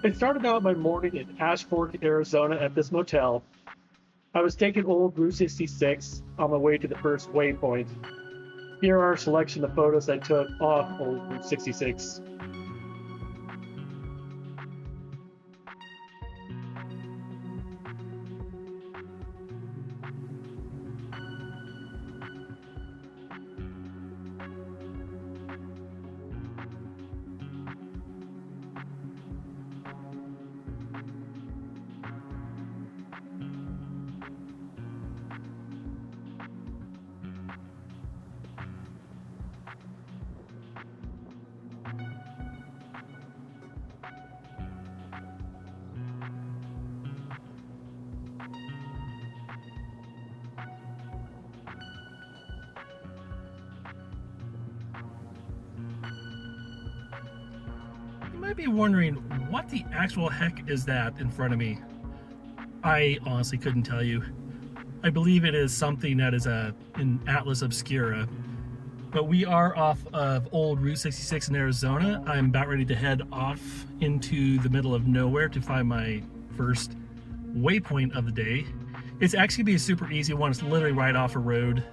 I started out my morning in Ash Fork, Arizona at this motel. I was taking old Route 66 on my way to the first waypoint. Here are a selection of photos I took off old Route 66. You might be wondering, what the actual heck is that in front of me? I honestly couldn't tell you. I believe it is something that is in Atlas Obscura. But we are off of old Route 66 in Arizona. I'm about ready to head off into the middle of nowhere to find my first waypoint of the day. It's actually gonna be a super easy one. It's literally right off a road.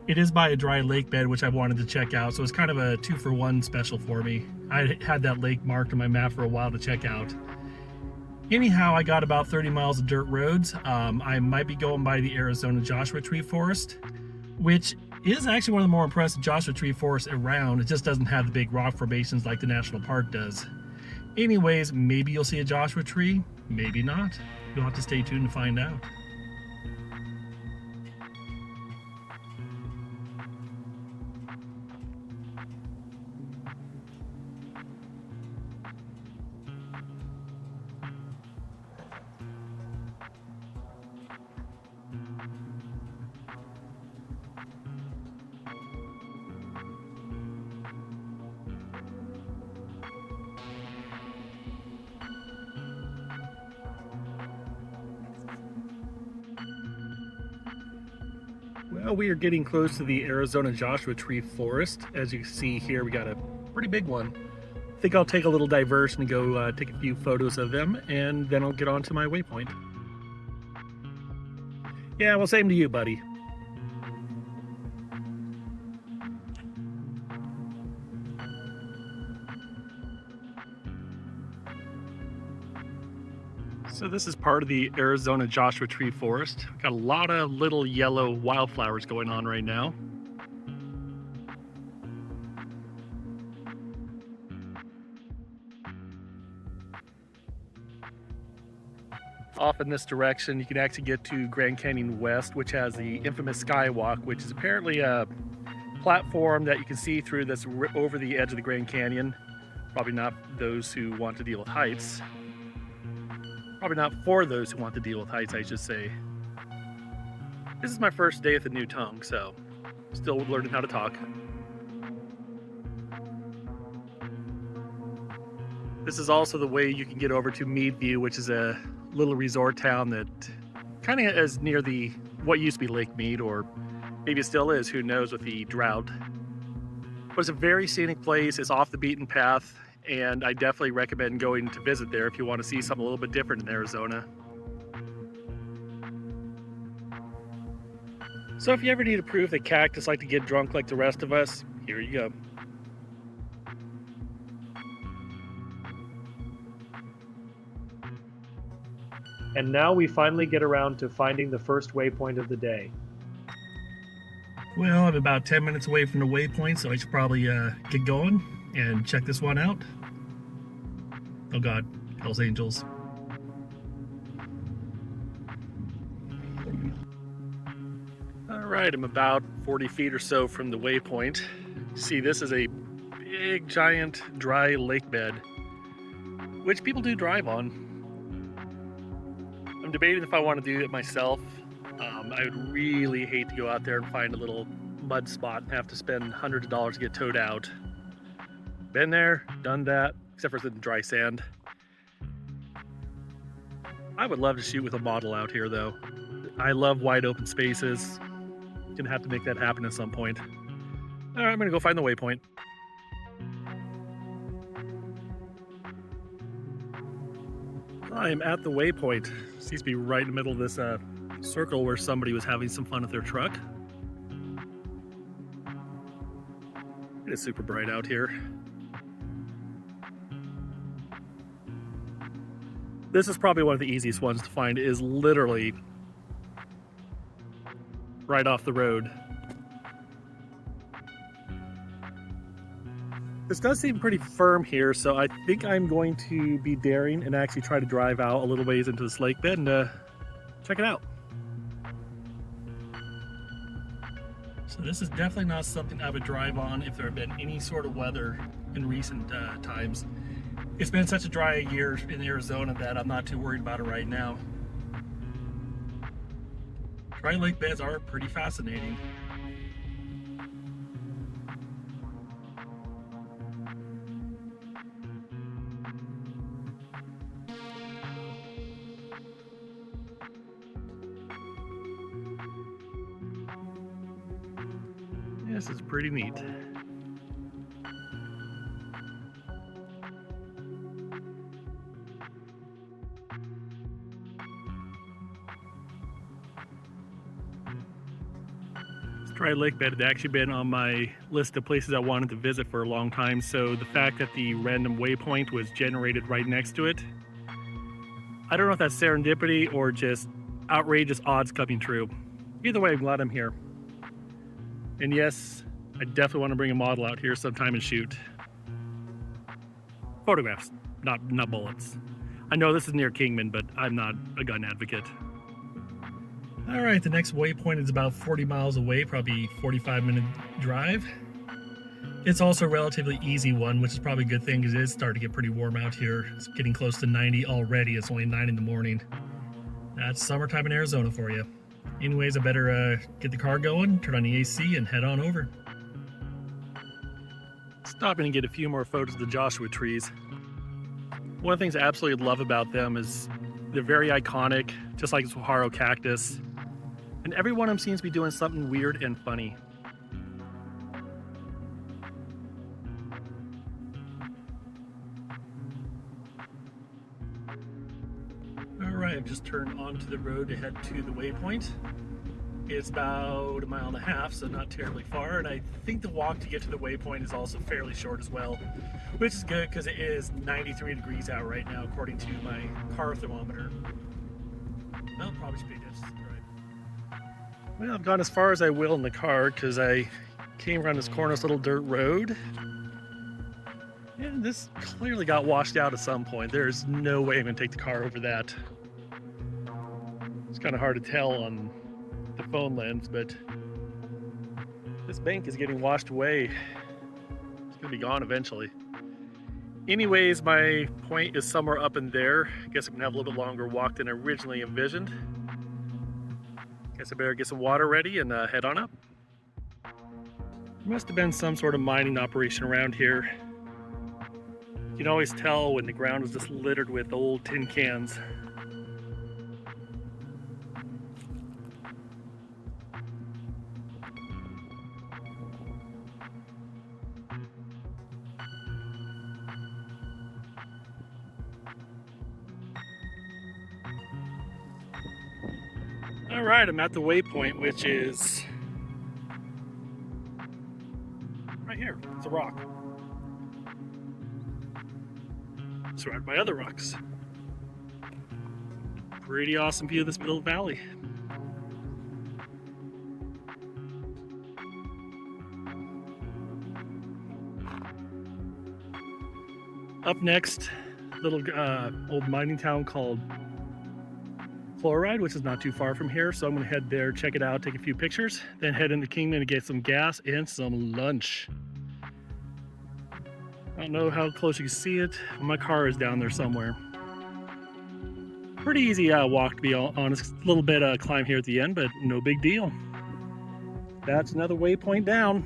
It is by a dry lake bed, which I wanted to check out, so it's kind of a 2-for-1 special for me. I had that lake marked on my map for a while to check out. Anyhow, I got about 30 miles of dirt roads. I might be going by the Arizona Joshua Tree Forest, which is actually one of the more impressive Joshua Tree forests around. It just doesn't have the big rock formations like the national park does. Anyways, maybe you'll see a Joshua tree, maybe not. You'll have to stay tuned to find out. Well, we are getting close to the Arizona Joshua Tree Forest. As you can see here, we got a pretty big one. I think I'll take a little diversion and go take a few photos of them, and then I'll get on to my waypoint. Yeah, well, same to you, buddy. So this is part of the Arizona Joshua Tree Forest. Got a lot of little yellow wildflowers going on right now. Off in this direction, you can actually get to Grand Canyon West, which has the infamous Skywalk, which is apparently a platform that you can see through that's over the edge of the Grand Canyon. Probably not those who want to deal with heights. Probably not for those who want to deal with heights, I should say. This is my first day with a new tongue, so still learning how to talk. This is also the way you can get over to Meadview, which is a little resort town that kind of is near the what used to be Lake Mead, or maybe it still is, who knows, with the drought. But it's a very scenic place. It's off the beaten path, and I definitely recommend going to visit there if you want to see something a little bit different in Arizona. So if you ever need to prove that cactus like to get drunk like the rest of us, here you go. And now we finally get around to finding the first waypoint of the day. Well, I'm about 10 minutes away from the waypoint, so I should probably get going and check this one out. Oh God, Hells Angels. All right, I'm about 40 feet or so from the waypoint. See, this is a big, giant, dry lake bed, which people do drive on. I'm debating if I want to do it myself. I would really hate to go out there and find a little mud spot and have to spend hundreds of dollars to get towed out. Been there, done that, except for the dry sand. I would love to shoot with a model out here though. I love wide open spaces. Gonna have to make that happen at some point. All right, I'm gonna go find the waypoint. I am at the waypoint. Seems to be right in the middle of this circle where somebody was having some fun with their truck. It is super bright out here. This is probably one of the easiest ones to find. It is literally right off the road. This does seem pretty firm here, so I think I'm going to be daring and actually try to drive out a little ways into this lake bed and check it out. So this is definitely not something I would drive on if there had been any sort of weather in recent times. It's been such a dry year in Arizona that I'm not too worried about it right now. Dry lake beds are pretty fascinating. This is pretty neat. Dry lake bed had actually been on my list of places I wanted to visit for a long time, so the fact that the random waypoint was generated right next to it, I don't know if that's serendipity or just outrageous odds coming true. Either way, I'm glad I'm here. And yes, I definitely want to bring a model out here sometime and shoot. Photographs, not bullets. I know this is near Kingman, but I'm not a gun advocate. All right, the next waypoint is about 40 miles away, probably 45-minute drive. It's also a relatively easy one, which is probably a good thing because it is starting to get pretty warm out here. It's getting close to 90 already. It's only 9 in the morning. That's summertime in Arizona for you. Anyways, I better get the car going, turn on the AC, and head on over. Stopping and get a few more photos of the Joshua trees. One of the things I absolutely love about them is they're very iconic, just like the saguaro cactus. And every one of them seems to be doing something weird and funny. All right, I've just turned onto the road to head to the waypoint. It's about 1.5 miles, so not terribly far. And I think the walk to get to the waypoint is also fairly short as well, which is good because it is 93 degrees out right now, according to my car thermometer. Well, probably speed is right. Well, I've gone as far as I will in the car because I came around this corner, this little dirt road. And this clearly got washed out at some point. There's no way I'm going to take the car over that. It's kind of hard to tell on the phone lens, but this bank is getting washed away. It's going to be gone eventually. Anyways, my point is somewhere up in there. I guess I'm going to have a little bit longer walk than I originally envisioned. Guess I better get some water ready and head on up. There must have been some sort of mining operation around here. You can always tell when the ground is just littered with old tin cans. All right, I'm at the waypoint, which is right here. It's a rock. Surrounded by other rocks. Pretty awesome view of this middle valley. Up next, little old mining town called Chloride, which is not too far from here, so I'm going to head there, check it out, take a few pictures, then head into Kingman to get some gas and some lunch. I don't know how close you can see it. My car is down there somewhere. Pretty easy walk, to be honest. A little bit climb here at the end, but no big deal. That's another waypoint down.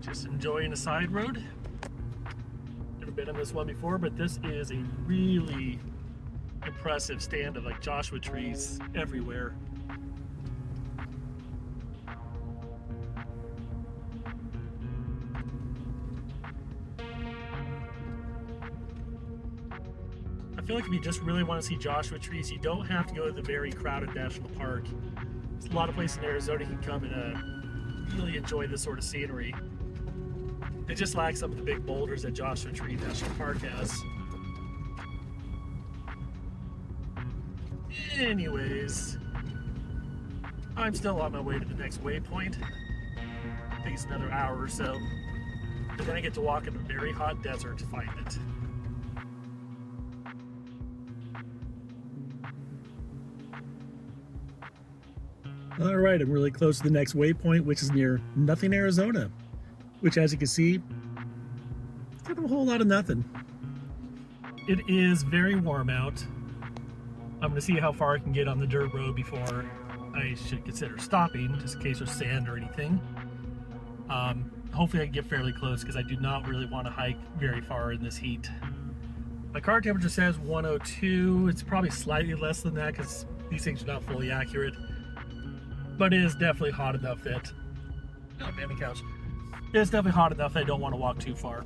Just enjoying a side road. Never been on this one before, but this is a really impressive stand of like Joshua trees everywhere. I feel like if you just really want to see Joshua trees, you don't have to go to the very crowded national park. There's a lot of places in Arizona you can come and really enjoy this sort of scenery. It just lacks some of the big boulders that Joshua Tree National Park has. Anyways, I'm still on my way to the next waypoint. I think it's another hour or so. But then I get to walk in a very hot desert to find it. All right, I'm really close to the next waypoint, which is near Nothing, Arizona, which, as you can see, it's kind of a whole lot of nothing. It is very warm out. I'm going to see how far I can get on the dirt road before I should consider stopping, just in case there's sand or anything. Hopefully I can get fairly close because I do not really want to hike very far in this heat. My car temperature says 102. It's probably slightly less than that because these things are not fully accurate. But it is definitely hot enough that, oh, baby couch. It's definitely hot enough that I don't want to walk too far.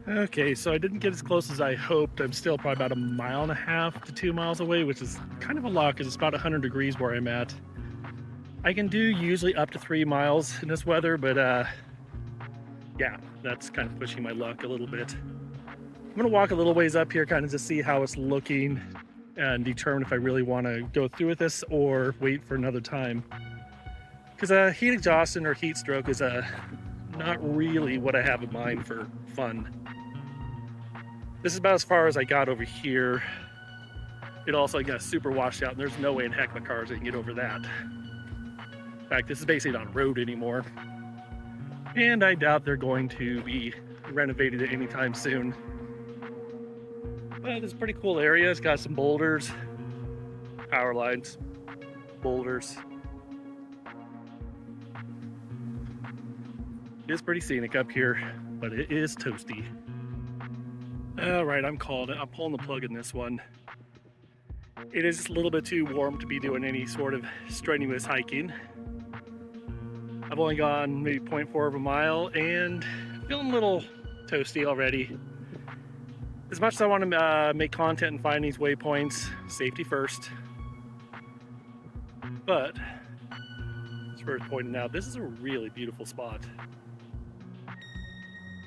Okay, so I didn't get as close as I hoped. I'm still probably about 1.5 miles to 2 miles away, which is kind of a lot because it's about 100 degrees where I'm at. I can do usually up to 3 miles in this weather, but yeah, that's kind of pushing my luck a little bit. I'm gonna walk a little ways up here, kind of just see how it's looking and determine if I really want to go through with this or wait for another time. Because heat exhaustion or heat stroke is not really what I have in mind for fun. This is about as far as I got over here. It also got super washed out, and there's no way in heck my cars can get over that. In fact, this is basically not a road anymore. And I doubt they're going to be renovated anytime soon. But it's a pretty cool area. It's got some boulders, power lines, boulders. It is pretty scenic up here, but it is toasty. All right, I'm calling it. I'm pulling the plug in this one. It is just a little bit too warm to be doing any sort of strenuous hiking. I've only gone maybe 0.4 of a mile and feeling a little toasty already. As much as I want to make content and find these waypoints, safety first. But it's worth pointing out, this is a really beautiful spot.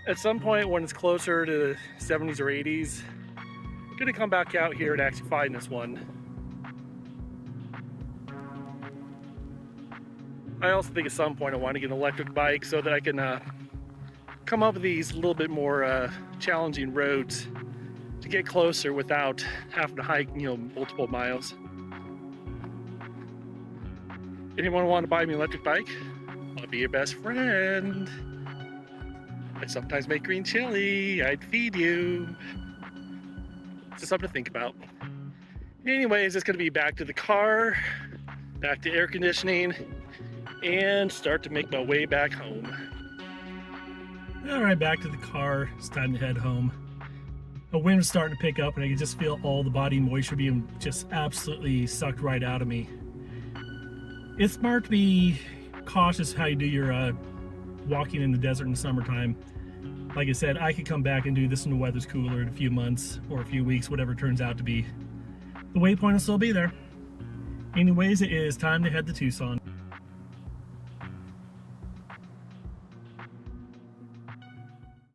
At some point when it's closer to the 70s or 80s, I'm gonna come back out here and actually find this one. I also think at some point I want to get an electric bike so that I can come up with these little bit more challenging roads to get closer without having to hike, multiple miles. Anyone want to buy me an electric bike? I'll be your best friend. I sometimes make green chili. I'd feed you. Just something to think about. Anyways, it's gonna be back to the car, back to air conditioning, and start to make my way back home. All right, back to the car. It's time to head home. The wind was starting to pick up and I could just feel all the body moisture being just absolutely sucked right out of me. It's smart to be cautious how you do your walking in the desert in the summertime. Like I said, I could come back and do this when the weather's cooler in a few months or a few weeks, whatever it turns out to be. The waypoint will still be there. Anyways, it is time to head to Tucson.